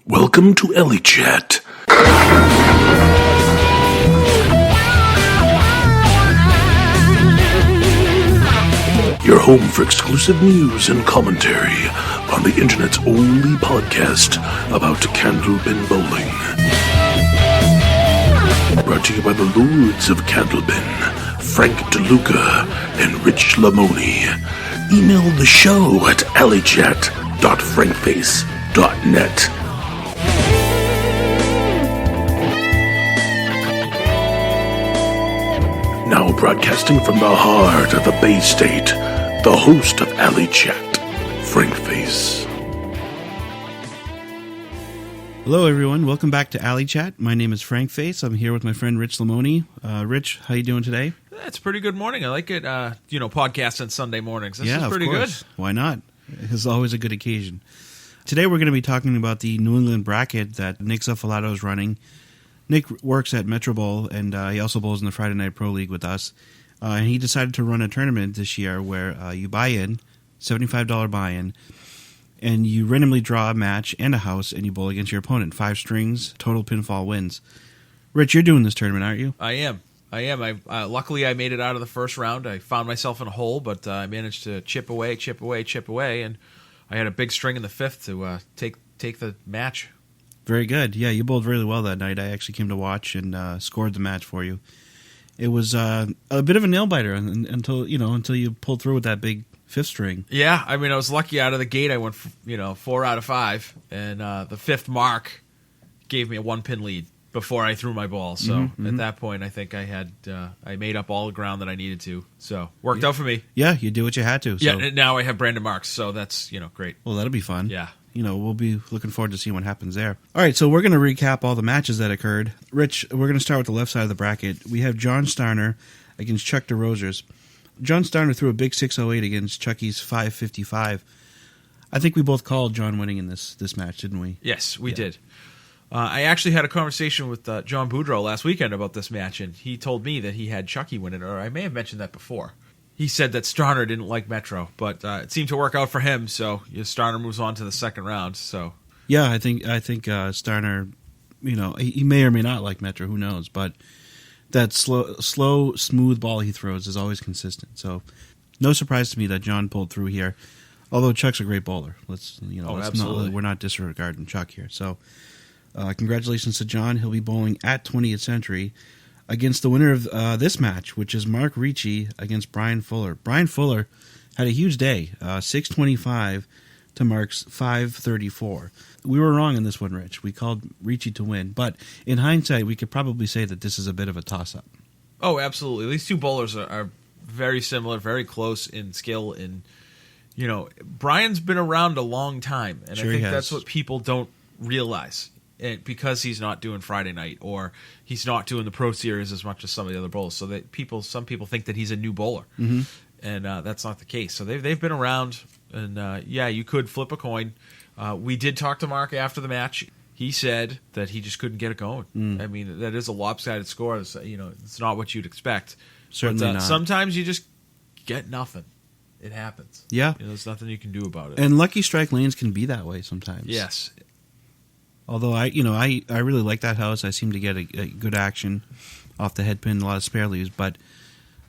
Welcome to Ellie Chat. Your home for exclusive news and commentary on the internet's only podcast about Candlebin bowling. Brought to you by the Lords of Candlebin, Frank DeLuca and Rich Lamoni. Email the show at alleychat.frankface.net. Now broadcasting from the heart of the Bay State, the host of Alley Chat, FrankFace. Hello, everyone. Welcome back to Alley Chat. My name is FrankFace. I'm here with my friend Rich Lamoni. Rich, how you doing today? It's a pretty good morning. I like it. Podcast on Sunday mornings. This is pretty good. Why not? It's always a good occasion. Today we're going to be talking about the New England bracket that Nick Zuffalato is running. Nick works at Metro Bowl, and he also bowls in the Friday Night Pro League with us. And he decided to run a tournament this year where you buy in, $75 buy-in, and you randomly draw a match and a house, and you bowl against your opponent. 5 strings, total pinfall wins. Rich, you're doing this tournament, aren't you? I am. Luckily, I made it out of the first round. I found myself in a hole, but I managed to chip away, and I had a big string in the fifth to take the match. Very good. Yeah, you bowled really well that night. I actually came to watch and scored the match for you. It was a bit of a nail biter until you pulled through with that big fifth string. Yeah, I mean, I was lucky out of the gate. I went 4 out of 5, and the fifth mark gave me a 1-pin lead before I threw my ball. So at that point, I think I made up all the ground that I needed to. So worked out for me. Yeah, you did what you had to. So. Yeah, and now I have Brandon Marks, so that's great. Well, that'll be fun. Yeah. We'll be looking forward to seeing what happens there. All right, so we're going to recap all the matches that occurred. Rich, we're going to start with the left side of the bracket. We have John Starner against Chuck DeRosers. John Starner threw a big 608 against Chucky's 555. I think we both called John winning in this match, didn't we? Yes, we did. I actually had a conversation with John Boudreau last weekend about this match, and he told me that he had Chucky win it, or I may have mentioned that before. He said that Starner didn't like Metro, but it seemed to work out for him, so Starner moves on to the second round. So yeah, I think Starner, he may or may not like Metro, who knows, but that slow, smooth ball he throws is always consistent. So no surprise to me that John pulled through here. Although Chuck's a great bowler, we're not disregarding Chuck here. So congratulations to John. He'll be bowling at 20th Century against the winner of this match, which is Mark Ricci against Brian Fuller. Brian Fuller had a huge day, 625 to Mark's 534. We were wrong in this one, Rich. We called Ricci to win, but in hindsight, we could probably say that this is a bit of a toss-up. Oh, absolutely. These two bowlers are very similar, very close in skill. And Brian's been around a long time, and sure, I think that's what people don't realize. Because he's not doing Friday night, or he's not doing the Pro Series as much as some of the other bowlers, so that some people think that he's a new bowler, and that's not the case. So they've been around, and you could flip a coin. We did talk to Mark after the match. He said that he just couldn't get it going. I mean, that is a lopsided score. It's not what you'd expect. Certainly not. Sometimes you just get nothing. It happens. Yeah, there's nothing you can do about it. And lucky strike lanes can be that way sometimes. Yes. Although I really like that house. I seem to get a good action off the head pin, a lot of spare leaves. But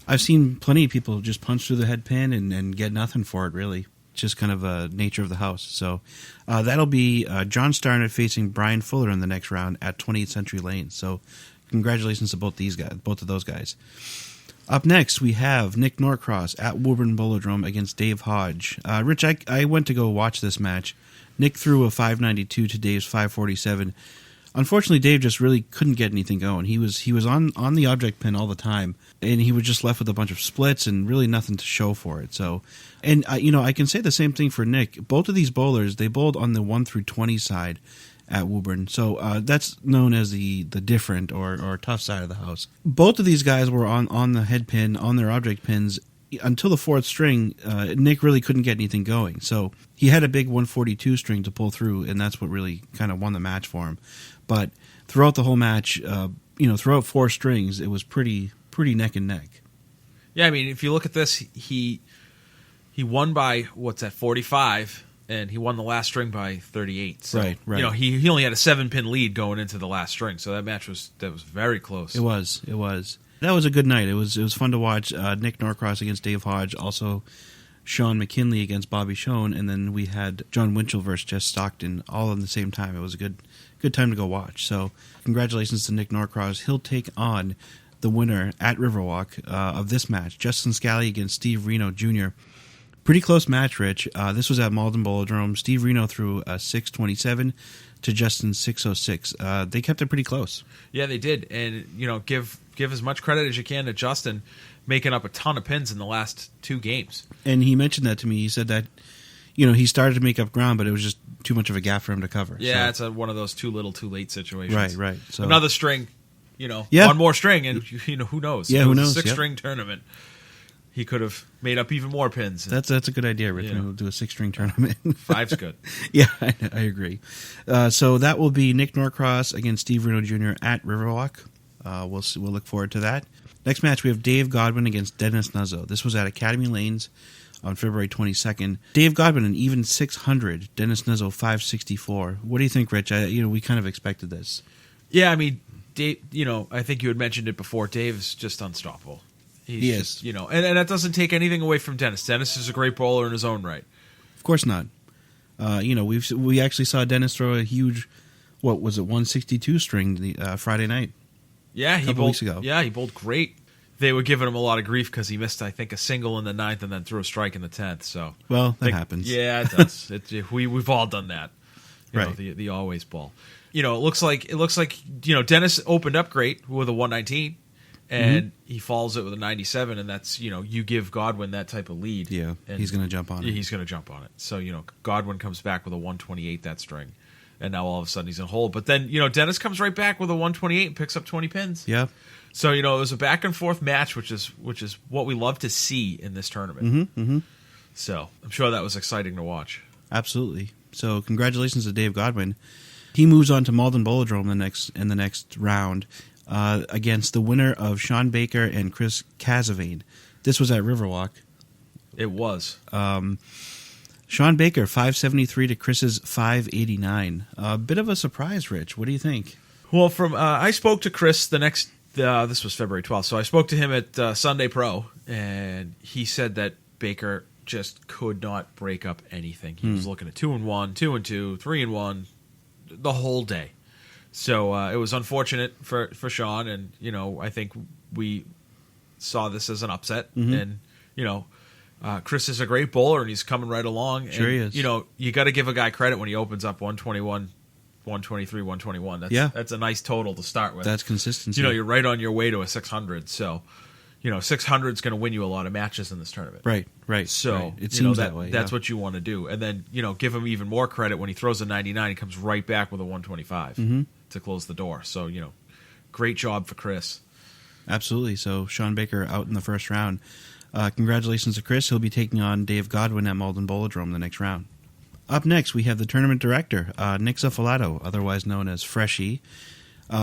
I've seen plenty of people just punch through the head pin and get nothing for it, really. It's just kind of a nature of the house. So that'll be John Starner facing Brian Fuller in the next round at 20th Century Lane. So congratulations to both of those guys. Up next, we have Nick Norcross at Woburn Bowl-O-Drome against Dave Hodge. Rich, I went to go watch this match. Nick threw a 592 to Dave's 547. Unfortunately, Dave just really couldn't get anything going. He was on the object pin all the time, and he was just left with a bunch of splits and really nothing to show for it. So, and I can say the same thing for Nick. Both of these bowlers, they bowled on the 1 through 20 side at Woburn. So that's known as the different or tough side of the house. Both of these guys were on the head pin, on their object pins, until the 4th string. Nick really couldn't get anything going. So he had a big 142 string to pull through, and that's what really kind of won the match for him. But throughout the whole match, throughout 4 strings, it was pretty neck and neck. Yeah, I mean, if you look at this, he won by, 45, and he won the last string by 38. So, Right. You know, he only had a 7-pin lead going into the last string, so that match was very close. It was. That was a good night. It was fun to watch. Nick Norcross against Dave Hodge, also Sean McKinley against Bobby Schoen, and then we had John Wintle versus Jess Stockton all at the same time. It was a good time to go watch. So congratulations to Nick Norcross. He'll take on the winner at Riverwalk of this match, Justin Scally against Steve Reno Jr. Pretty close match, Rich. This was at Malden Bowl-O-Drome. Steve Reno threw a 627 to Justin's 606. They kept it pretty close. Yeah, they did. And, you know, give as much credit as you can to Justin, making up a ton of pins in the last 2 games. And he mentioned that to me. He said that, you know, he started to make up ground, but it was just too much of a gap for him to cover. Yeah, so. it's one of those too little, too late situations. Right. So another string, you know, Yeah. one more string, and, you know, who knows? Yeah, It who was knows? a 6-string tournament. He could have made up even more pins. That's a good idea, Rich. Yeah. We'll do a 6-string tournament. 5's good. Yeah, I agree. So that will be Nick Norcross against Steve Reno Jr. at Riverwalk. We'll look forward to that. Next match, we have Dave Godwin against Dennis Nuzzo. This was at Academy Lanes on February 22nd. Dave Godwin, an even 600. Dennis Nuzzo, 564. What do you think, Rich? We kind of expected this. Yeah, I mean, Dave, you know, I think you had mentioned it before. Dave is just unstoppable. He is. Just, you know, and that doesn't take anything away from Dennis. Dennis is a great bowler in his own right. Of course not. We actually saw Dennis throw a huge, 162 string Friday night. Yeah, couple weeks ago. Yeah, he bowled great. They were giving him a lot of grief because he missed, I think, a single in the 9th and then threw a strike in the 10th. So, well, that happens. Yeah, it does. We've all done that. You know, Right. the always ball. You know, it looks like you know, Dennis opened up great with a 119, and he follows it with a 97, and that's, you know, you give Godwin that type of lead. Yeah, and he's going to jump on it. He's going to jump on it. So, you know, Godwin comes back with a 128 that string, and now all of a sudden he's in a hole. But then, you know, Dennis comes right back with a 128 and picks up 20 pins. Yeah. So, you know, it was a back and forth match, which is what we love to see in this tournament. Mm-hmm. So I'm sure that was exciting to watch. Absolutely. So congratulations to Dave Godwin. He moves on to Malden Bowl-O-Drome in the next round against the winner of Sean Baker and Chris Casavane. This was at Riverwalk. It was. Sean Baker, 573 to Chris's 589. A bit of a surprise, Rich. What do you think? Well, I spoke to Chris this was February 12th, so I spoke to him at Sunday Pro, and he said that Baker just could not break up anything. He was looking at 2-1, 2-2, 3-1 the whole day. So it was unfortunate for Sean, and, you know, I think we saw this as an upset. And, you know, Chris is a great bowler, and he's coming right along. Sure and, he is. You know, you got to give a guy credit when he opens up 121, 123, 121. That's a nice total to start with. That's consistency. You know, you're right on your way to a 600. So, you know, 600 is going to win you a lot of matches in this tournament. Right. So right. It you know, seems that way. That's what you want to do. And then, you know, give him even more credit when he throws a 99. He comes right back with a 125 to close the door. So, you know, great job for Chris. Absolutely. So Sean Baker out in the first round. Congratulations to Chris. He'll be taking on Dave Godwin at Malden Bowl-O-Drome the next round. Up next, we have the tournament director, Nick Zuffalato, otherwise known as Freshie.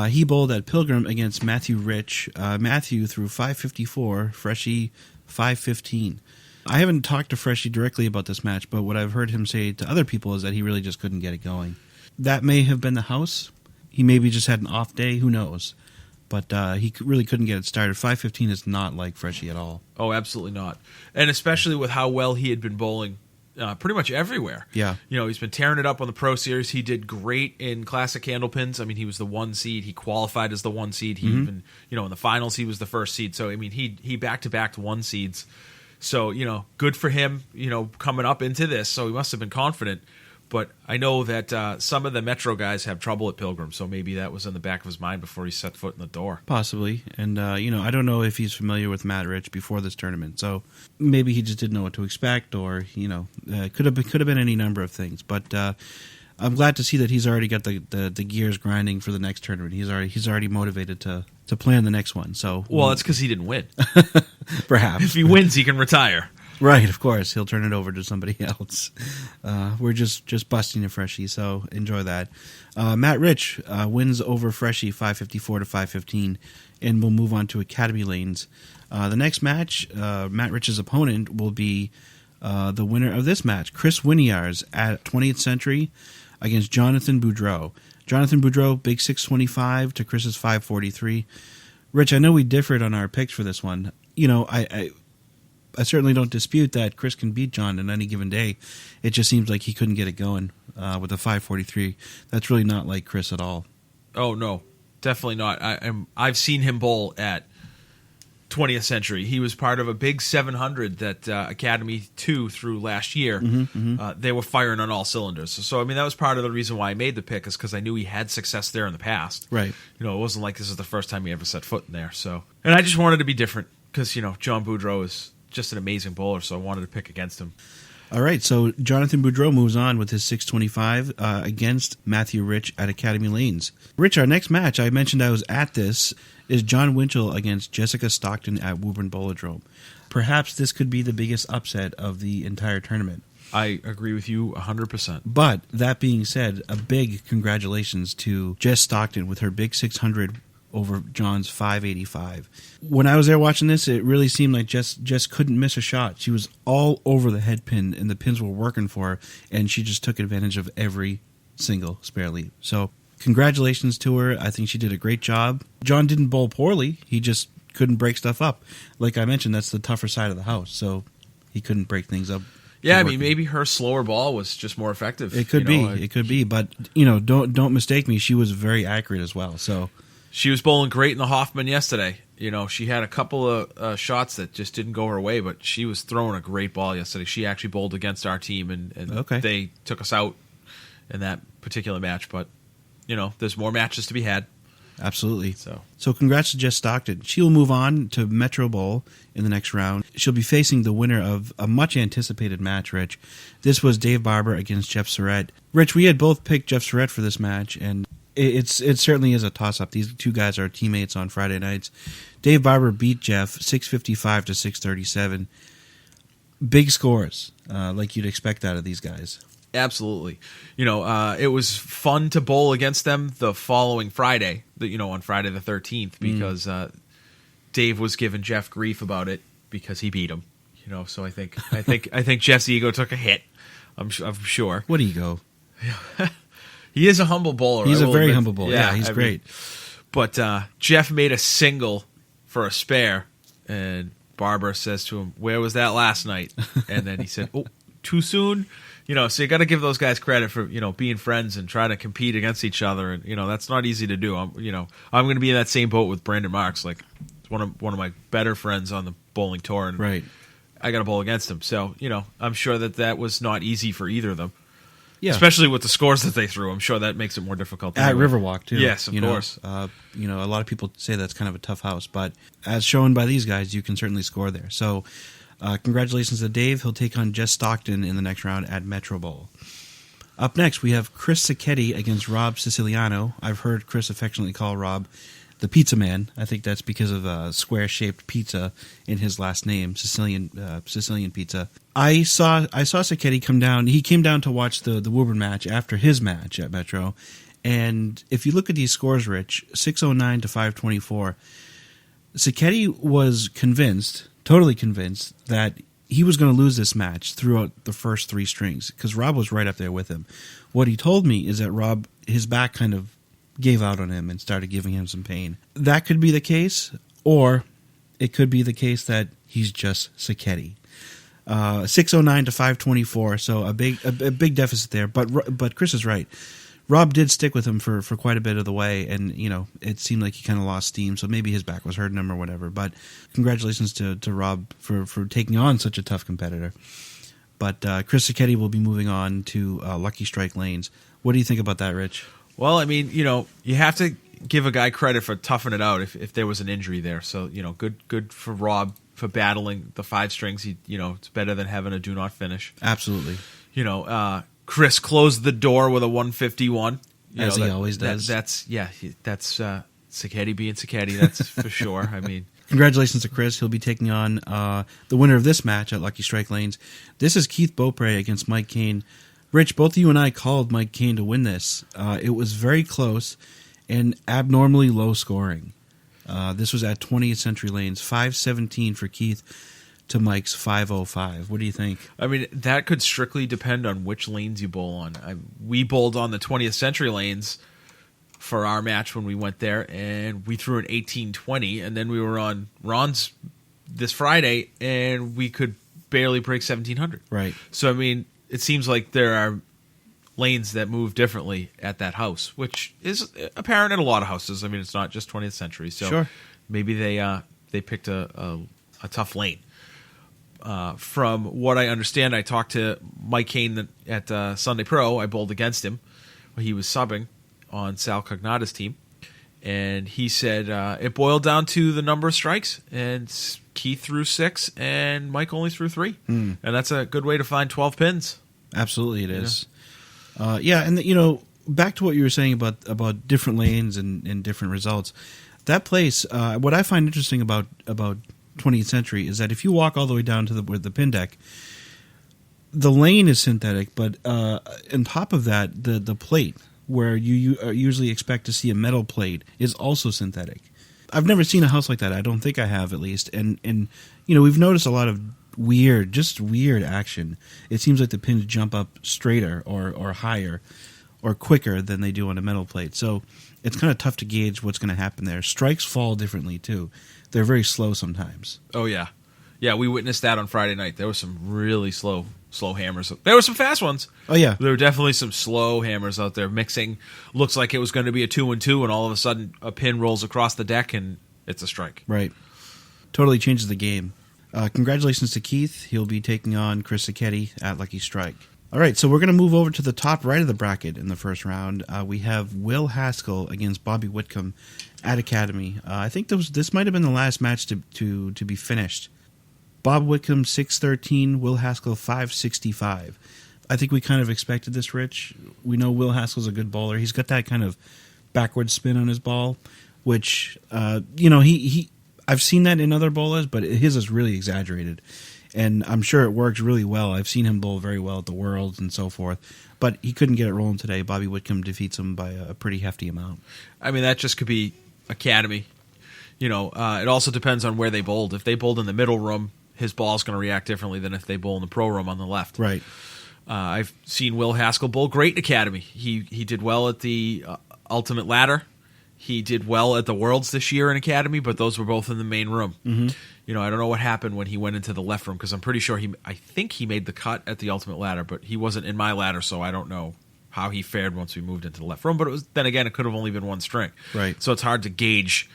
He bowled at Pilgrim against Matthew Rich. Matthew threw 554, Freshie 515. I haven't talked to Freshie directly about this match, but what I've heard him say to other people is that he really just couldn't get it going. That may have been the house. He maybe just had an off day. Who knows? But he really couldn't get it started. 515 is not like Freshie at all. Oh, absolutely not. And especially with how well he had been bowling pretty much everywhere. Yeah. You know, he's been tearing it up on the Pro Series. He did great in Classic Candlepins. I mean, he was the 1 seed. He qualified as the 1 seed. He even, you know, in the finals, he was the 1st seed. So, I mean, he back-to-back 1 seeds. So, you know, good for him, you know, coming up into this. So he must have been confident. But I know that some of the Metro guys have trouble at Pilgrim, so maybe that was in the back of his mind before he set foot in the door. Possibly. And, you know, I don't know if he's familiar with Matt Rich before this tournament. So maybe he just didn't know what to expect, or, you know, could have been any number of things. But I'm glad to see that he's already got the gears grinding for the next tournament. He's already motivated to plan the next one. So well, it's because he didn't win. Perhaps. If he wins, he can retire. Right, of course. He'll turn it over to somebody else. We're just busting a Freshie, so enjoy that. Matt Rich wins over Freshie 554 to 515, and we'll move on to Academy Lanes. The next match, Matt Rich's opponent will be the winner of this match, Chris Winiarz at 20th Century against Jonathan Boudreau. Jonathan Boudreau, big 625 to Chris's 543. Rich, I know we differed on our picks for this one. You know, I certainly don't dispute that Chris can beat John on any given day. It just seems like he couldn't get it going with the 543. That's really not like Chris at all. Oh, no, definitely not. I've seen him bowl at 20th Century. He was part of a big 700 that Academy 2 threw last year. They were firing on all cylinders. So, I mean, that was part of the reason why I made the pick, is because I knew he had success there in the past. Right. You know, it wasn't like this is the first time he ever set foot in there. So, and I just wanted to be different because, you know, John Boudreau is just an amazing bowler, so I wanted to pick against him. All right, so Jonathan Boudreau moves on with his 625 against Matthew Rich at Academy Lanes. Rich, our next match, I mentioned I was at this, is John Wintle against Jessica Stockton at Woburn Bowl-O-Drome. Perhaps this could be the biggest upset of the entire tournament. I agree with you 100%. But that being said, a big congratulations to Jess Stockton with her big 600 over John's 585. When I was there watching this, it really seemed like Jess couldn't miss a shot. She was all over the head pin, and the pins were working for her, and she just took advantage of every single spare lead. So congratulations to her. I think she did a great job. John didn't bowl poorly. He just couldn't break stuff up. Like I mentioned, that's the tougher side of the house, so he couldn't break things up. Yeah, I mean, maybe her slower ball was just more effective. It could be. It could be. But, you know, don't mistake me. She was very accurate as well, so... She was bowling great in the Hoffman yesterday. You know, she had a couple of shots that just didn't go her way, but she was throwing a great ball yesterday. She actually bowled against our team, and they took us out in that particular match. But, you know, there's more matches to be had. Absolutely. So congrats to Jess Stockton. She'll move on to Metro Bowl in the next round. She'll be facing the winner of a much-anticipated match, Rich. This was Dave Barber against Jeff Surratt. Rich, we had both picked Jeff Surratt for this match, and... It certainly is a toss-up. These two guys are teammates on Friday nights. Dave Barber beat Jeff 655 to 637. Big scores, like you'd expect out of these guys. Absolutely. You know, it was fun to bowl against them the following Friday, on Friday the 13th, because Dave was giving Jeff grief about it because he beat him. You know, so I think Jeff's ego took a hit. I'm sure. What ego? He is a humble bowler. He's a very humble bowler. Yeah, he's great. But Jeff made a single for a spare, and Barber says to him, "Where was that last night?" And then he said, "Oh, too soon." You know, so you got to give those guys credit for being friends and trying to compete against each other, and that's not easy to do. I'm going to be in that same boat with Brandon Marks. Like, it's one of my better friends on the bowling tour, and right. I got to bowl against him. So I'm sure that was not easy for either of them. Yeah. Especially with the scores that they threw. I'm sure that makes it more difficult. At Riverwalk, too. Yes, of course. A lot of people say that's kind of a tough house, but as shown by these guys, you can certainly score there. So congratulations to Dave. He'll take on Jess Stockton in the next round at Metro Bowl. Up next, we have Chris Sacchetti against Rob Siciliano. I've heard Chris affectionately call Rob the Pizza Man. I think that's because of a square-shaped pizza in his last name, Sicilian pizza. I saw Sacchetti come down. He came down to watch the Woburn match after his match at Metro. And if you look at these scores, Rich, 609 to 524, Sacchetti was totally convinced, that he was going to lose this match throughout the first three strings because Rob was right up there with him. What he told me is that Rob, his back kind of gave out on him and started giving him some pain. That could be the case, or it could be the case that he's just Sacchetti. 609 to 524, so a big deficit there. But Chris is right. Rob did stick with him for quite a bit of the way, and it seemed like he kind of lost steam. So maybe his back was hurting him or whatever. But congratulations to Rob for taking on such a tough competitor. But Chris Sacchetti will be moving on to Lucky Strike Lanes. What do you think about that, Rich? Well, I mean, you have to give a guy credit for toughing it out if there was an injury there. So, good for Rob for battling the five strings. It's better than having a do not finish. Absolutely. Chris closed the door with a 151. As he always does. That's Sacchetti being Sacchetti, that's for sure. I mean, congratulations to Chris. He'll be taking on the winner of this match at Lucky Strike Lanes. This is Keith Beaupre against Mike Kane. Rich, both you and I called Mike Kane to win this. It was very close and abnormally low scoring. This was at 20th Century Lanes, 517 for Keith, to Mike's 505. What do you think? I mean, that could strictly depend on which lanes you bowl on. We bowled on the 20th Century lanes for our match when we went there, and we threw an 18-20, and then we were on Ron's this Friday, and we could barely break 1700. Right. So, I mean, it seems like there are lanes that move differently at that house, which is apparent in a lot of houses. I mean, it's not just 20th Century. So Sure. maybe they picked a tough lane. From what I understand, I talked to Mike Kane at Sunday Pro. I bowled against him. He was subbing on Sal Cognata's team. And he said it boiled down to the number of strikes. And Keith threw 6 and Mike only threw 3. And that's a good way to find 12 pins. Absolutely it is. And back to what you were saying about different lanes and different results. That place, what I find interesting about 20th Century is that if you walk all the way down to the pin deck, the lane is synthetic, but on top of that, the plate where you usually expect to see a metal plate is also synthetic. I've never seen a house like that. I don't think I have, at least. And we've noticed a lot of weird action. It seems like the pins jump up straighter or higher or quicker than they do on a metal plate. So it's kind of tough to gauge what's going to happen there. Strikes fall differently, too. They're very slow sometimes. Oh, yeah. Yeah, we witnessed that on Friday night. There was some really slow hammers. There were some fast ones. Oh, yeah. There were definitely some slow hammers out there mixing. Looks like it was going to be a 2-2, and all of a sudden a pin rolls across the deck, and it's a strike. Right. Totally changes the game. Congratulations to Keith. He'll be taking on Chris Sacchetti at Lucky Strike. All right, so we're going to move over to the top right of the bracket in the first round. We have Will Haskell against Bobby Whitcomb at Academy. I think this might have been the last match to be finished. Bob Whitcomb 613, Will Haskell 565. I think we kind of expected this, Rich. We know Will Haskell's a good bowler. He's got that kind of backward spin on his ball, which he I've seen that in other bowlers, but his is really exaggerated. And I'm sure it works really well. I've seen him bowl very well at the Worlds and so forth. But he couldn't get it rolling today. Bobby Whitcomb defeats him by a pretty hefty amount. I mean, that just could be Academy. It also depends on where they bowled. If they bowled in the middle room, his ball's going to react differently than if they bowl in the pro room on the left. Right. I've seen Will Haskell bowl great in Academy. He did well at the Ultimate Ladder. He did well at the Worlds this year in Academy, but those were both in the main room. Mm-hmm. I don't know what happened when he went into the left room, because I'm pretty sure I think he made the cut at the Ultimate Ladder, but he wasn't in my ladder, so I don't know how he fared once we moved into the left room. But then again, it could have only been one string. Right. So it's hard to gauge.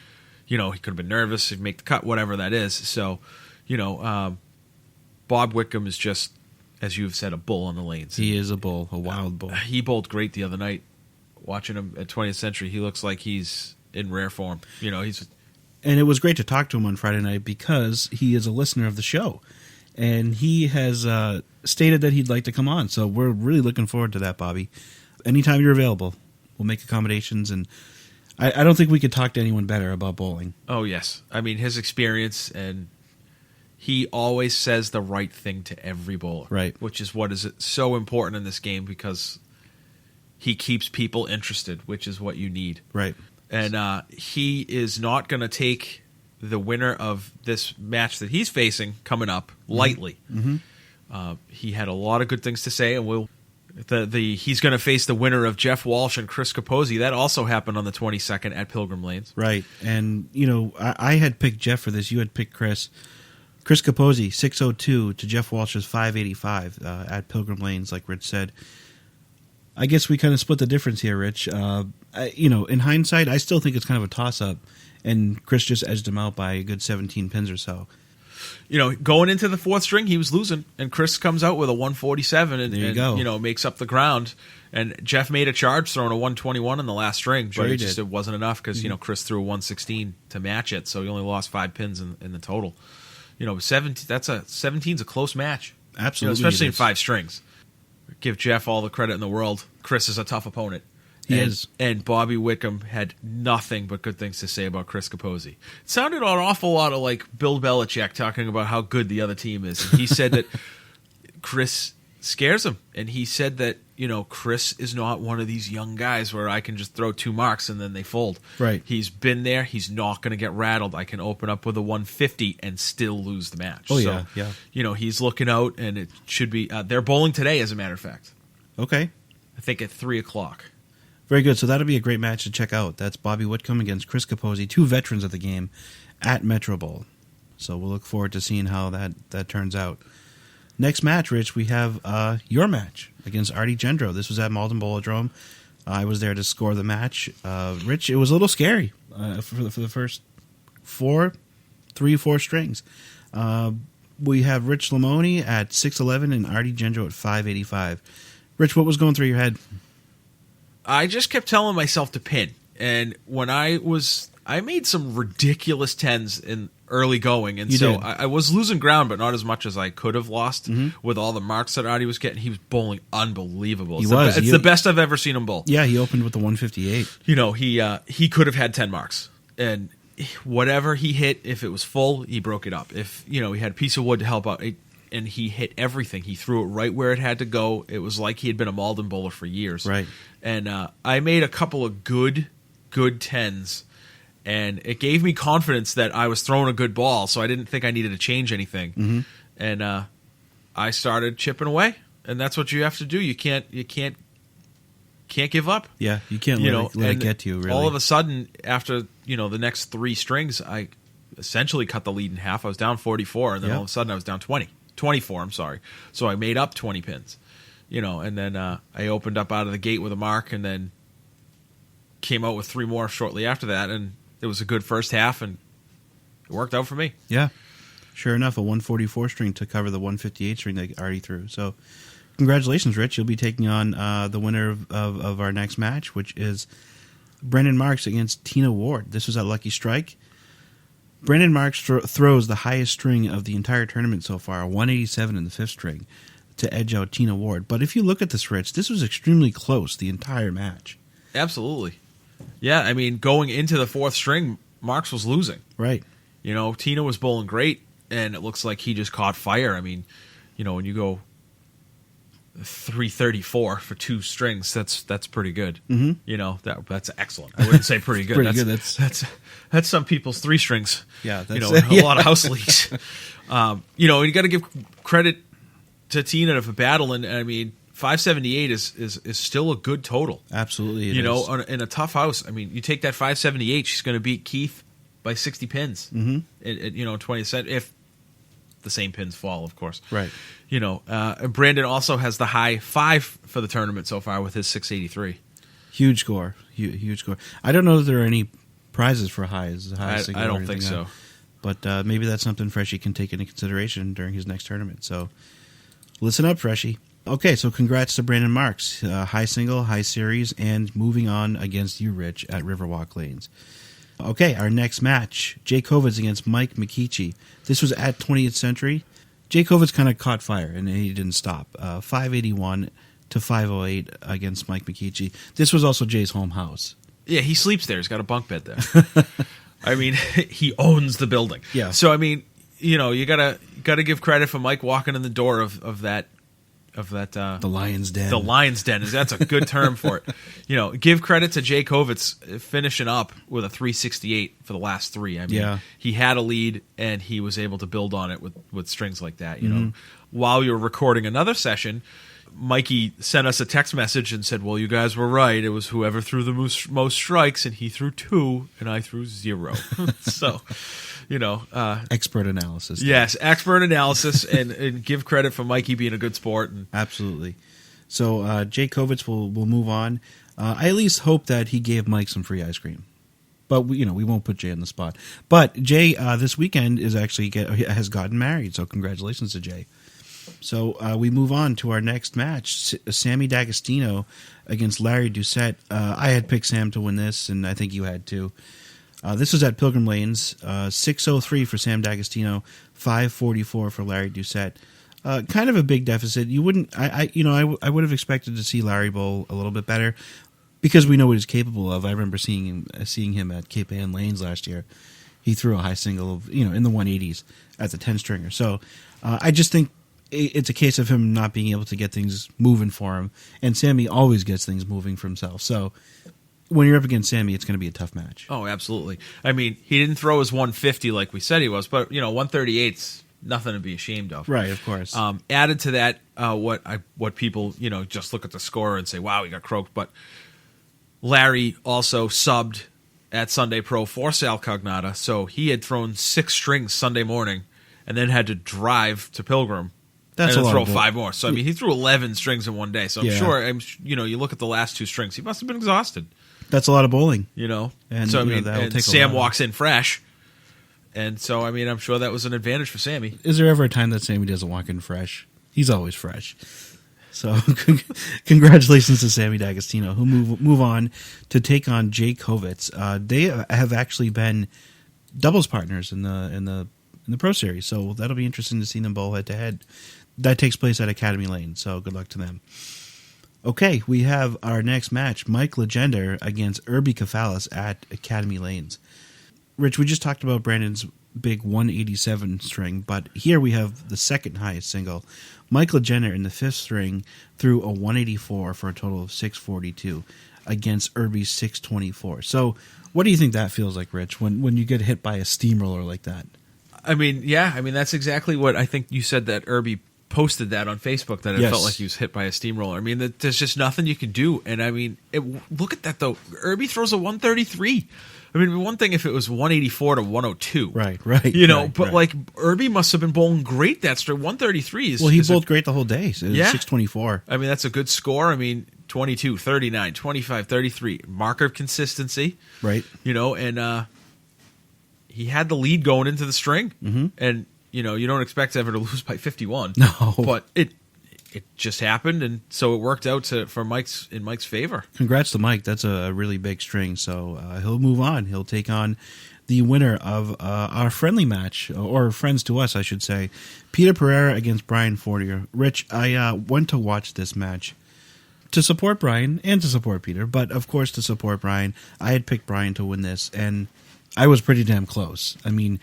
He could have been nervous, he'd make the cut, whatever that is. So, Bob Whitcomb is just, as you've said, a bull on the lanes. He is a bull, a wild bull. He bowled great the other night. Watching him at 20th Century, he looks like he's in rare form. And it was great to talk to him on Friday night because he is a listener of the show. And he has stated that he'd like to come on. So we're really looking forward to that, Bobby. Anytime you're available, we'll make accommodations. And I don't think we could talk to anyone better about bowling. Oh, yes. I mean, his experience, and he always says the right thing to every bowler. Right. Which is what is so important in this game, because he keeps people interested, which is what you need. Right. And he is not going to take the winner of this match that he's facing coming up lightly. Mm-hmm. He had a lot of good things to say, and he's going to face the winner of Jeff Walsh and Chris Capozzi. That also happened on the 22nd at Pilgrim Lanes. Right. And, I had picked Jeff for this. You had picked Chris. Chris Capozzi, 602 to Jeff Walsh's 585 at Pilgrim Lanes, like Rich said. I guess we kind of split the difference here, Rich. In hindsight, I still think it's kind of a toss-up, and Chris just edged him out by a good 17 pins or so. Going into the fourth string, he was losing, and Chris comes out with a 147 and makes up the ground. And Jeff made a charge throwing a 121 in the last string, but it wasn't enough because Chris threw a 116 to match it, so he only lost 5 pins in the total. 17's a close match. Absolutely, especially in 5 strings. Give Jeff all the credit in the world. Chris is a tough opponent. He is. And Bobby Whitcomb had nothing but good things to say about Chris Capozzi. It sounded an awful lot of like Bill Belichick talking about how good the other team is. And he said that Chris scares him. And he said that, Chris is not one of these young guys where I can just throw 2 marks and then they fold. Right. He's been there. He's not going to get rattled. I can open up with a 150 and still lose the match. Oh, so, yeah. He's looking out, and it should be they're bowling today, as a matter of fact. Okay. I think at 3 o'clock. Very good. So that'll be a great match to check out. That's Bobby Whitcomb against Chris Capozzi, 2 veterans of the game at Metro Bowl. So we'll look forward to seeing how that turns out. Next match, Rich, we have your match against Artie Gendro. This was at Malden Bowl-O-Drome. I was there to score the match. Rich, it was a little scary for the first 4 strings. We have Rich Lamoni at 6'11" and Artie Gendro at 5'85". Rich, what was going through your head? I just kept telling myself to pin. And when I made some ridiculous 10s in early going, and I was losing ground, but not as much as I could have lost with all the marks that Artie was getting. He was bowling unbelievable. It's the best I've ever seen him bowl. Yeah, he opened with the 158. He could have had 10 marks, and whatever he hit, if it was full, he broke it up. If he had a piece of wood to help out, and he hit everything. He threw it right where it had to go. It was like he had been a Malden bowler for years. Right. And I made a couple of good 10s. And it gave me confidence that I was throwing a good ball, so I didn't think I needed to change anything. Mm-hmm. And I started chipping away, and that's what you have to do. You can't give up. Yeah, you can't let it get to you. Really, all of a sudden, after the next 3 strings, I essentially cut the lead in half. I was down 44, and then all of a sudden I was down 24. I'm sorry. So I made up 20 pins. And then I opened up out of the gate with a mark, and then came out with 3 more shortly after that, and it was a good first half, and it worked out for me. Yeah. Sure enough, a 144 string to cover the 158 string that Artie threw. So congratulations, Rich. You'll be taking on the winner of our next match, which is Brendan Marks against Tina Ward. This was at Lucky Strike. Brendan Marks throws the highest string of the entire tournament so far, 187 in the 5th string, to edge out Tina Ward. But if you look at this, Rich, this was extremely close the entire match. Absolutely. Yeah, I mean, going into the 4th string, Marks was losing. Right. Tina was bowling great, and it looks like he just caught fire. I mean, when you go 334 for 2 strings, that's pretty good. Mm-hmm. That's excellent. I wouldn't say pretty good. Pretty good. That's some people's 3 strings. Yeah, that's a lot of house leagues. You got to give credit to Tina for battling. I mean, 578 is still a good total. Absolutely, in a tough house. I mean, you take that 578, she's going to beat Keefe by 60 pins. Mm-hmm. 20 cents if the same pins fall, of course. Right. Brandon also has the high 5 for the tournament so far with his 683. Huge score. Huge score. I don't know if there are any prizes for highs. I don't think so. But maybe that's something Freshie can take into consideration during his next tournament. So listen up, Freshie. Okay, so congrats to Brandon Marks. High single, high series, and moving on against you, Rich, at Riverwalk Lanes. Okay, our next match, Jay Kovitz against Mike McKeechee. This was at 20th Century. Jay Kovitz kind of caught fire, and he didn't stop. 581 to 508 against Mike McKeechee. This was also Jay's home house. Yeah, he sleeps there. He's got a bunk bed there. I mean, he owns the building. Yeah. So, I mean, you gotta give credit for Mike walking in the door of that the Lion's Den. The Lion's Den that's a good term for it. Give credit to Jay Kovitz finishing up with a 368 for the last 3. I mean, he had a lead and he was able to build on it with strings like that. While you were recording another session, Mikey sent us a text message and said, "Well, you guys were right. It was whoever threw the most strikes, and he threw 2, and I threw 0." So. Expert analysis. Yes, expert analysis, and give credit for Mikey being a good sport. Absolutely. So Jay Kovitz will move on. I at least hope that he gave Mike some free ice cream. But we won't put Jay on the spot. But Jay this weekend has gotten married, so congratulations to Jay. So we move on to our next match, Sammy Dagostino against Larry Doucette. I had picked Sam to win this, and I think you had too. This was at Pilgrim Lanes, 603 for Sam Dagostino, 544 for Larry Doucette. Kind of a big deficit. You wouldn't, I would have expected to see Larry bowl a little bit better because we know what he's capable of. I remember seeing him at Cape Ann Lanes last year. He threw a high single of, in the 180s at the 10 stringer. So I just think it's a case of him not being able to get things moving for him, and Sammy always gets things moving for himself. So when you're up against Sammy, it's going to be a tough match. Oh, absolutely. I mean, he didn't throw his 150 like we said he was, but 138's nothing to be ashamed of. Right, of course. Added to that, what people just look at the score and say, "Wow, he got croaked." But Larry also subbed at Sunday Pro for Sal Cognata, so he had thrown 6 strings Sunday morning, and then had to drive to Pilgrim. That's and a then lot throw 5 more. So I mean, he threw 11 strings in one day. So I'm sure, you look at the last 2 strings, he must have been exhausted. That's a lot of bowling. And so I mean, and Sam walks in fresh, and so I mean, I'm sure that was an advantage for Sammy. Is there ever a time that Sammy doesn't walk in fresh? He's always fresh. So congratulations to Sammy Dagostino, who move on to take on Jay Kovitz. They have actually been doubles partners in the Pro Series, so that'll be interesting to see them bowl head to head. That takes place at Academy Lane, so good luck to them. Okay, we have our next match, Mike Legender against Irby Kefalis at Academy Lanes. Rich, we just talked about Brandon's big 187 string, but here we have the second highest single. Mike Legender in the 5th string threw a 184 for a total of 642 against Irby's 624. So what do you think that feels like, Rich, when you get hit by a steamroller like that? I mean, that's exactly what I think you said, that Irby posted that on Facebook, that it felt like he was hit by a steamroller. I mean, there's just nothing you can do. And I mean, look at that though. Irby throws a 133. I mean, one thing if it was 184 to 102. Right. But like Irby must have been bowling great that straight. 133 is... Well, he bowled great the whole day. So 624. I mean, that's a good score. I mean, 22, 39, 25, 33. Mark of consistency. Right. And he had the lead going into the string. Mm-hmm. And, you don't expect ever to lose by 51. No. But it just happened, and so it worked out in Mike's favor. Congrats to Mike. That's a really big string. So he'll move on. He'll take on the winner of our friendly match, or friends to us, I should say, Peter Pereira against Brian Fortier. Rich, I went to watch this match to support Brian and to support Peter, but of course to support Brian. I had picked Brian to win this, and I was pretty damn close. I mean,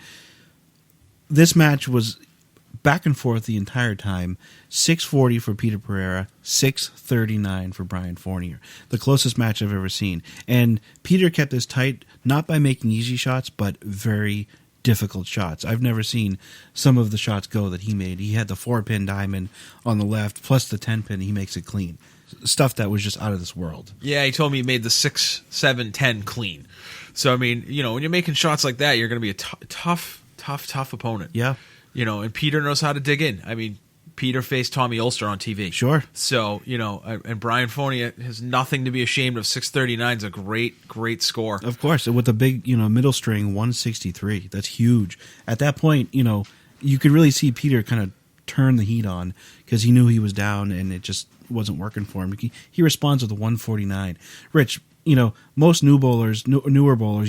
this match was back and forth the entire time. 640 for Peter Pereira, 639 for Brian Fournier. The closest match I've ever seen. And Peter kept this tight, not by making easy shots, but very difficult shots. I've never seen some of the shots go that he made. He had the 4-pin diamond on the left, plus the 10-pin. He makes it clean. Stuff that was just out of this world. Yeah, he told me he made the 6, 7, 10 clean. So, I mean, when you're making shots like that, you're going to be a tough opponent. Yeah. And Peter knows how to dig in. I mean, Peter faced Tommy Ulster on TV. Sure. So, and Brian Fournier has nothing to be ashamed of. 639 is a great score. Of course. With a big, middle string, 163. That's huge. At that point, you could really see Peter kind of turn the heat on because he knew he was down and it just wasn't working for him. He responds with a 149. Rich, most newer bowlers,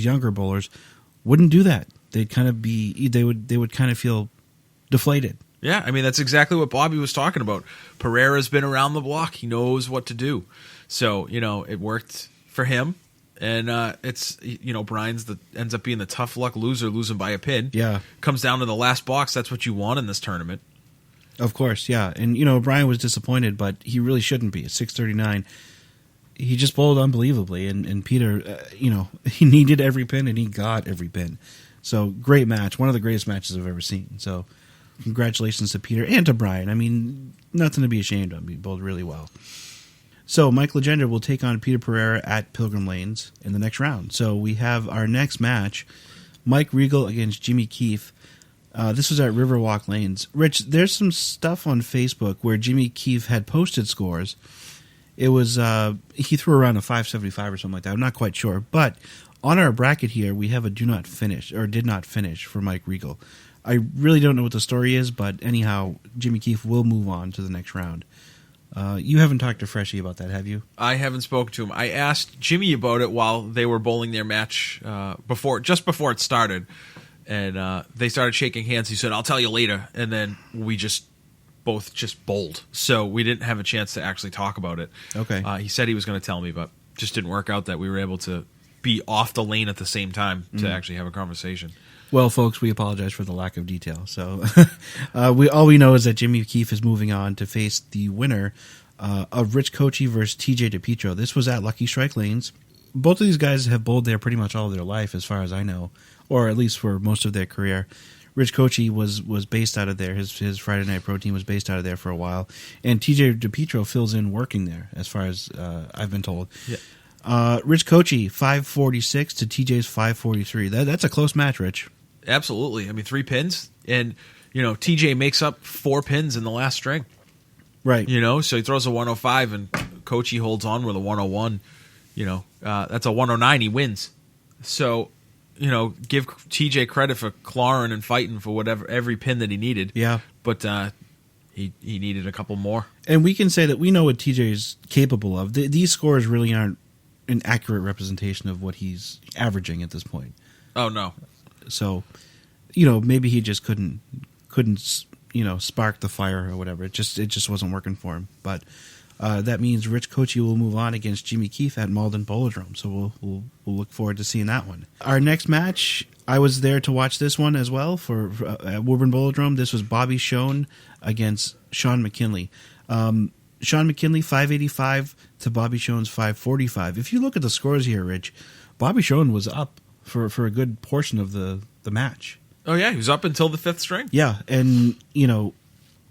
younger bowlers wouldn't do that. They'd kind of they would kind of feel deflated. Yeah, I mean, that's exactly what Bobby was talking about. Pereira's been around the block. He knows what to do. So, it worked for him. And it's, Brian's ends up being the tough luck loser, losing by a pin. Yeah. Comes down to the last box. That's what you want in this tournament. Of course, yeah. And, Brian was disappointed, but he really shouldn't be. At 639, he just bowled unbelievably. And Peter, he needed every pin, and he got every pin. So, great match. One of the greatest matches I've ever seen. So, congratulations to Peter and to Brian. I mean, nothing to be ashamed of. He bowled really well. So, Mike Legender will take on Peter Pereira at Pilgrim Lanes in the next round. So, we have our next match, Mike Regal against Jimmy Keefe. This was at Riverwalk Lanes. Rich, there's some stuff on Facebook where Jimmy Keefe had posted scores. It was, he threw around a 575 or something like that. I'm not quite sure. But on our bracket here, we have a did not finish for Mike Regal. I really don't know what the story is, but anyhow, Jimmy Keefe will move on to the next round. You haven't talked to Freshie about that, have you? I haven't spoken to him. I asked Jimmy about it while they were bowling their match before it started, and they started shaking hands. He said, "I'll tell you later," and then we both bowled, so we didn't have a chance to actually talk about it. Okay. He said he was going to tell me, but just didn't work out that we were able to be off the lane at the same time to actually have a conversation. Well, folks, we apologize for the lack of detail. So, all we know is that Jimmy Keefe is moving on to face the winner of Rich Kochi versus TJ DePietro. This was at Lucky Strike Lanes. Both of these guys have bowled there pretty much all of their life, as far as I know, or at least for most of their career. Rich Kochi was based out of there. His Friday Night Pro Team was based out of there for a while, and TJ DePietro fills in working there, as far as I've been told. Yeah. Rich Kochi 546 to TJ's 543. That's a close match, Rich. Absolutely. I mean, 3 pins, and TJ makes up 4 pins in the last string. Right. So he throws a 105, and Kochi holds on with a 101. That's a 109. He wins. So, give TJ credit for clawing and fighting for every pin that he needed. Yeah. But he needed a couple more. And we can say that we know what TJ is capable of. These scores really aren't an accurate representation of what he's averaging at this point. Oh, no. So, maybe he just couldn't spark the fire or whatever. It just wasn't working for him. But that means Rich Kochi will move on against Jimmy Keefe at Malden Bowl-O-Drome. So we'll look forward to seeing that one. Our next match, I was there to watch this one as well for at Woburn Bowl-O-Drome. This was Bobby Schoen against Sean McKinley. Sean McKinley 585 to Bobby Schoen's 545. If you look at the scores here, Rich, Bobby Schoen was up for a good portion of the match. Oh, yeah, he was up until the 5th string. Yeah, and,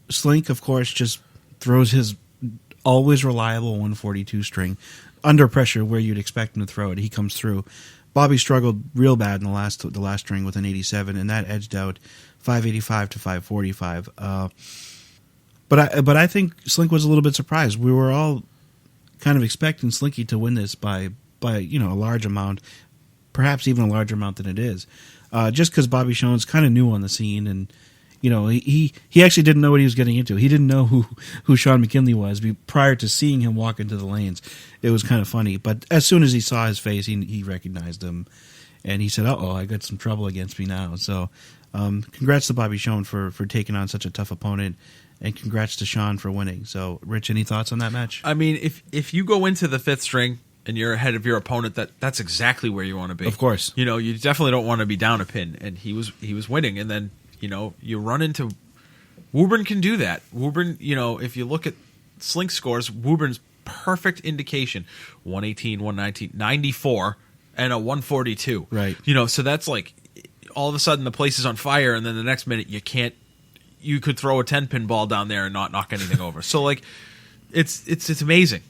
Slink, of course, just throws his always reliable 142 string under pressure where you'd expect him to throw it. He comes through. Bobby struggled real bad in the last string with an 87, and that edged out 585 to 545. But I think Slink was a little bit surprised. We were all kind of expecting Slinky to win this by a large amount, perhaps even a larger amount than it is, just because Bobby Schoen's kind of new on the scene, and he actually didn't know what he was getting into. He didn't know who Sean McKinley was prior to seeing him walk into the lanes. It was kind of funny, but as soon as he saw his face, he recognized him, and he said, "Uh-oh, I got some trouble against me now." So, congrats to Bobby Schoen for taking on such a tough opponent. And congrats to Sean for winning. So, Rich, any thoughts on that match? I mean, if you go into the 5th string and you're ahead of your opponent, that's exactly where you want to be. Of course. You definitely don't want to be down a pin. And he was winning. And then, you run into... Woburn can do that. Woburn, if you look at Slink scores, Woburn's perfect indication. 118, 119, 94, and a 142. Right. So that's like, all of a sudden the place is on fire, and then the next minute you could throw a 10-pin ball down there and not knock anything over. So, like, it's amazing,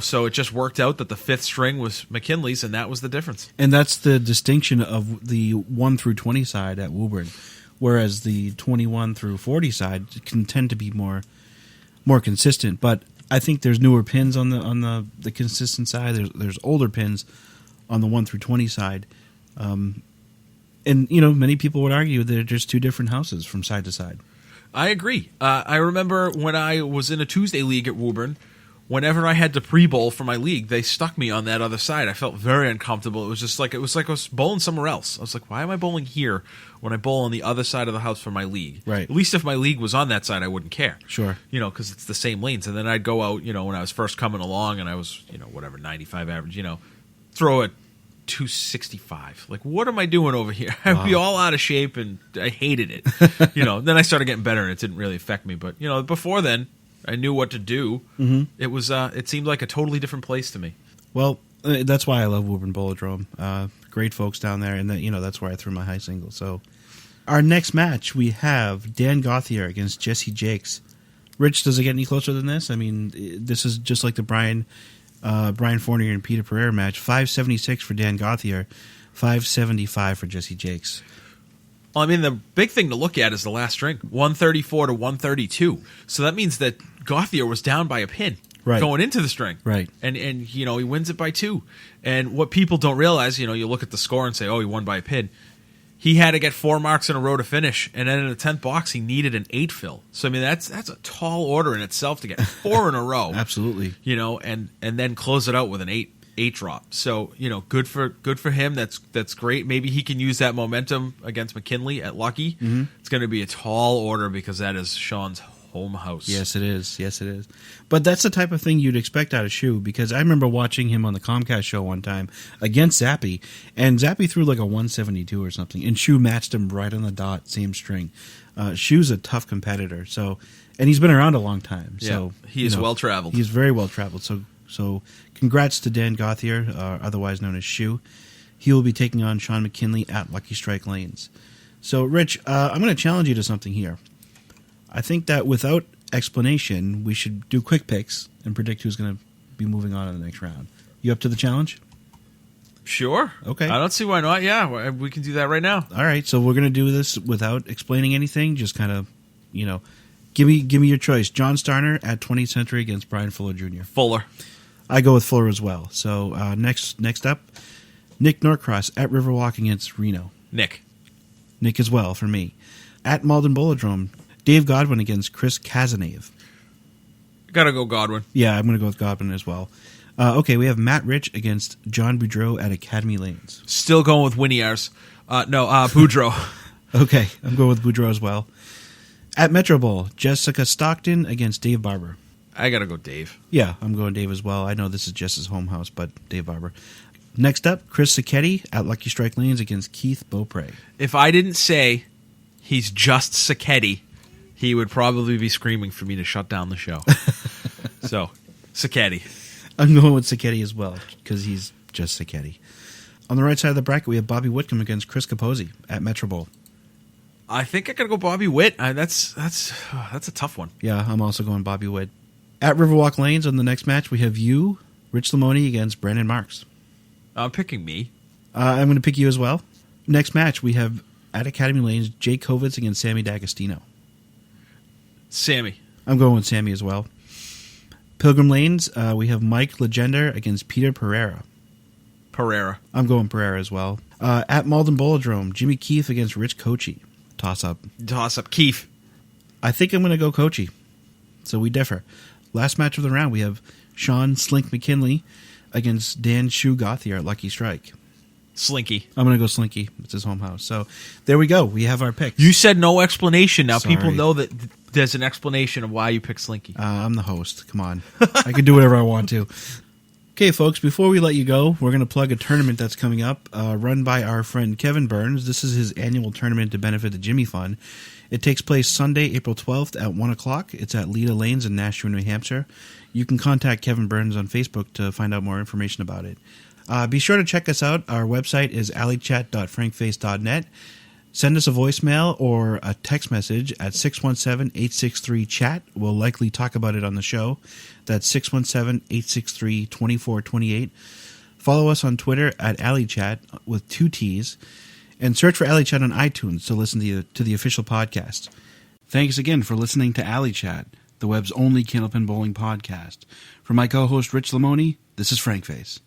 So it just worked out that the 5th string was McKinley's, and that was the difference. And that's the distinction of the 1 through 20 side at Woburn, whereas the 21 through 40 side can tend to be more consistent. But I think there's newer pins on the consistent side. There's older pins on the 1 through 20 side. And many people would argue that they're just two different houses from side to side. I agree. I remember when I was in a Tuesday league at Woburn, whenever I had to pre-bowl for my league, they stuck me on that other side. I felt very uncomfortable. It was like I was bowling somewhere else. I was like, why am I bowling here when I bowl on the other side of the house for my league? Right. At least if my league was on that side, I wouldn't care. Sure. Because it's the same lanes. And then I'd go out, when I was first coming along and I was, 95 average, throw a 265. Like, what am I doing over here? I'd be all out of shape, and I hated it. Then I started getting better, and it didn't really affect me. But before then, I knew what to do. Mm-hmm. It was it seemed like a totally different place to me. Well, that's why I love Woburn Bowl-O-Drome. Great folks down there, and that's where I threw my high single. So, our next match we have Dan Gothier against Jesse Jakes. Rich, does it get any closer than this? I mean, this is just like the Brian Fournier and Peter Pereira match. 576 for Dan Gothier, 575 for Jesse Jakes. Well, I mean, the big thing to look at is the last string, 134 to 132. So that means that Gothier was down by a pin going into the string. Right. And he wins it by 2. And what people don't realize, you look at the score and say, oh, he won by a pin. He had to get 4 marks in a row to finish, and then in the 10th box, he needed an 8 fill. So, I mean, that's a tall order in itself to get 4 in a row. Absolutely. And then close it out with an 8 drop. So, good for him. That's great. Maybe he can use that momentum against McKinley at Lucky. Mm-hmm. It's going to be a tall order because that is Sean's home house. Yes, it is. Yes, it is. But that's the type of thing you'd expect out of Shu, because I remember watching him on the Comcast show one time against Zappy, and Zappy threw like a 172 or something, and Shu matched him right on the dot, same string. Shu's a tough competitor, so, and he's been around a long time. So he is well traveled. He's very well traveled. So congrats to Dan Gothier, otherwise known as Shu. He will be taking on Sean McKinley at Lucky Strike Lanes. So, Rich, I'm going to challenge you to something here. I think that without explanation, we should do quick picks and predict who's going to be moving on in the next round. You up to the challenge? Sure. Okay. I don't see why not. Yeah, we can do that right now. All right, so we're going to do this without explaining anything. Just kind of, give me your choice. John Starner at 20th Century against Brian Fuller Jr. Fuller. I go with Fuller as well. So next up, Nick Norcross at Riverwalk against Reno. Nick as well for me. At Malden Bowl-O-Drome, Dave Godwin against Chris Kazanave. Gotta go Godwin. Yeah, I'm going to go with Godwin as well. Okay, we have Matt Rich against John Boudreau at Academy Lanes. Still going with Winiars. Boudreau. Okay, I'm going with Boudreau as well. At Metro Bowl, Jessica Stockton against Dave Barber. I gotta go Dave. Yeah, I'm going Dave as well. I know this is Jess's home house, but Dave Barber. Next up, Chris Sacchetti at Lucky Strike Lanes against Keith Beaupre. If I didn't say he's just Sacchetti, he would probably be screaming for me to shut down the show. So, Sacchetti. I'm going with Sacchetti as well, because he's just Sacchetti. On the right side of the bracket, we have Bobby Whitcomb against Chris Capozzi at Metro Bowl. I think I gotta go Bobby Witt. That's a tough one. Yeah, I'm also going Bobby Witt. At Riverwalk Lanes, on the next match, we have you, Rich Lamoni, against Brandon Marks. I'm picking me. I'm going to pick you as well. Next match, we have at Academy Lanes, Jake Kovitz against Sammy Dagostino. Sammy. I'm going with Sammy as well. Pilgrim Lanes, we have Mike Legender against Peter Pereira. Pereira. I'm going Pereira as well. At Malden Bowl-O-Drome, Jimmy Keefe against Rich Kochi. Toss-up. Keefe. I think I'm going to go Kochi. So we differ. Last match of the round, we have Sean Slink McKinley against Dan Shu Gothier at Lucky Strike. Slinky. I'm going to go Slinky. It's his home house. So there we go. We have our picks. You said no explanation. Now Sorry. people know that there's an explanation of why you picked Slinky. I'm the host. Come on. I can do whatever I want to. Okay, folks, before we let you go, we're going to plug a tournament that's coming up, run by our friend Kevin Burns. This is his annual tournament to benefit the Jimmy Fund. It takes place Sunday, April 12th at 1 o'clock. It's at Leda Lanes in Nashua, New Hampshire. You can contact Kevin Burns on Facebook to find out more information about it. Be sure to check us out. Our website is alleychat.frankface.net. Send us a voicemail or a text message at 617-863-CHAT. We'll likely talk about it on the show. That's 617-863-2428. Follow us on Twitter at alleychat with 2 T's. And search for Alley Chat on iTunes to listen to the official podcast. Thanks again for listening to Alley Chat, the web's only Candlepin Bowling podcast. For my co-host Rich Lamoni, this is FrankFace.